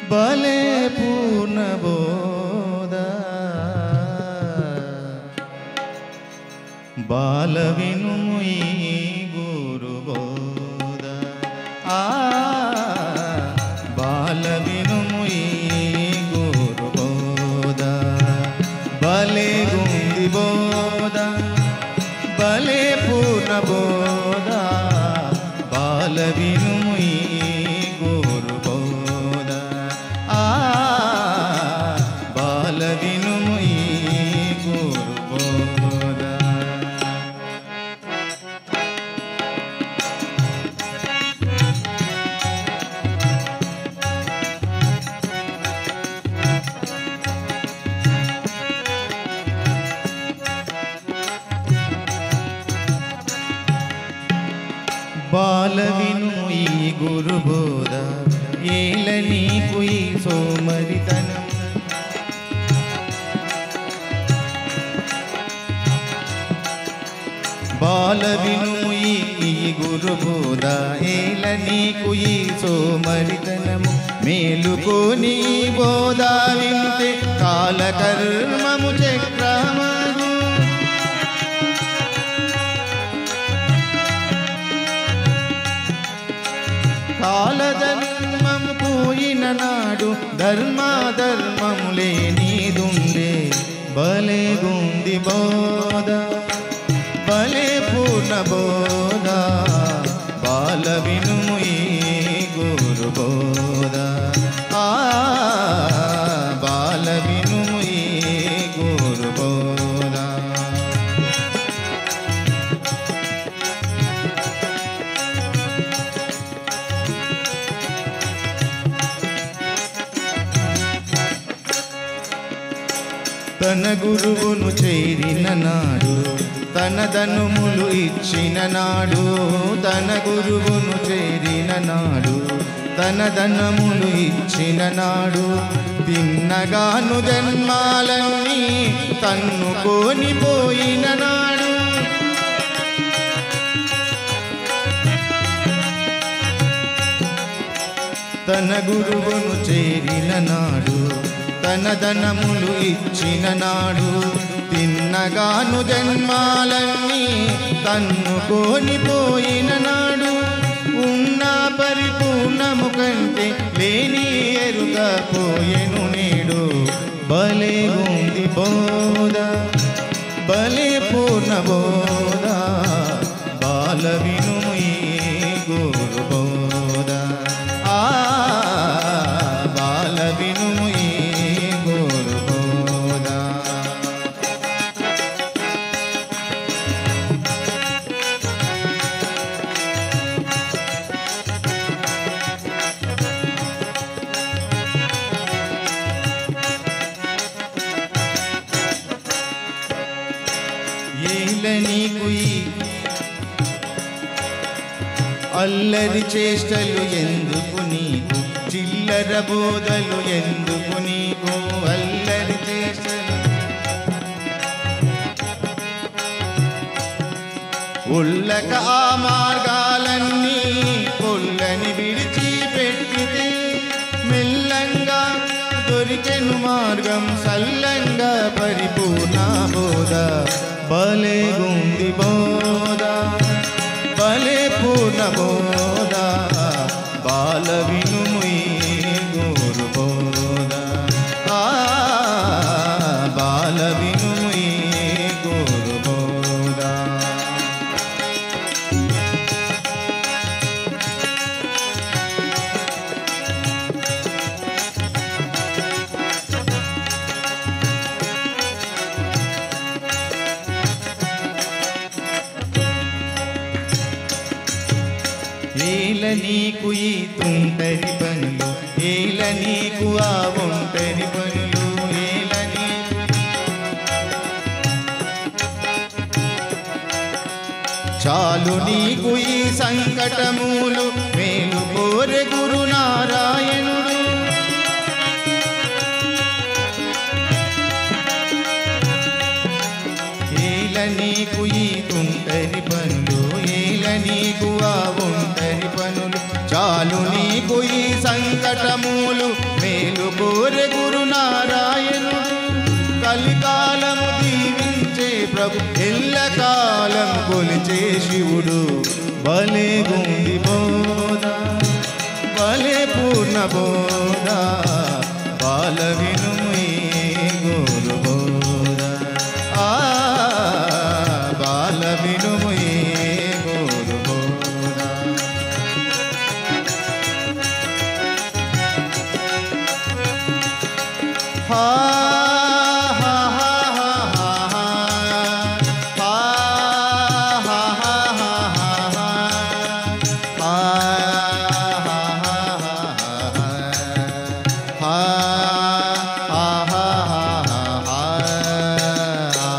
బలే పూర్ణబోధ బాల వినుము ఈ గురుబోధ బాల వినుము ఈ గురుబోధ బలే గుంది బోధ బలే పూర్ణబోధ బాల వినుము ఈ గురుబోధ బాల వినుము ఈ గురుబోధ బాల వినుము ఈ గురుబోధ ఏల నీకు ఈ సోమరితనం బాల వినుము ఈ గురుబోధ ఏల నీకు ఈ సోమరితనము మేలుకోని బోధ వింటే కాలకర్మము చక్రమగు కాలధర్మము పోయిన నాడు ధర్మాధర్మములే నీదుండే బలే గుంది బోధ బలే పూర్ణ బోధ బాల వినుము ఈ గురుబోధ బాల వినుము ఈ గురుబోధ తన గురువును చేరిన నాడు తన ధనములు ఇచ్చిన నాడు తన గురువును చేరిన నాడు తన ధనములు ఇచ్చిన నాడు తిన్నగాను జన్మాలన్నీ తన్నుకొని పోయిన నాడు తన గురువును చేరిన నాడు తన ధనములు ఇచ్చిన నాడు తిన్నగాను జన్మాలన్నీ తన్నుకొని పోయిన నాడు ఉన్న పరిపూర్ణము కంటే లేని ఎరుక పోయెను నేడు బలే గుంది బోధ బలే పూర్ణ బోధ బాల వినుము ఈ గురుబోధ బాల వినుము ఈ గురుబోధ ఏల నీకు ఈ అల్లరి చేష్టలు ఎందుకు నీకు చిల్లర బోధలు ఎందుకు నీకు అల్లరి చేష్టలు ఉల్లక ఆ మార్గాలన్నీ పొల్లని విడిచిపెట్టితే మెల్లంగా దొరికెను మార్గం సల్లంగా పరిపూర్ణ బోధ బలే గుంది బోధ బలే పూర్ణ బోధ బాల వినుము ఈ గురుబోధ బాల వినుము ఈ గురుబోధ ఏల నీకు ఈ తుంటరి పనులు ఏల నీకు ఆ ఒంటరి పనులు ఏల నీకు చాలు నీకు ఈ సంకటములు మేలు కోరె గురు నారాయణుడు ఏల నీకు ఈ తుంటరి పనులు ఏల నీకు ఆ ఒంటరి పనులు చాలు నీకు ఈ సంకటములు మే కోరె గురు నారాయణుడు కలికాలము దీవించే ప్రభు ఎల్లకాలం కొలిచే శివుడు భలే గుండి బోధ భలే పూర్ణ బోధ బాల విను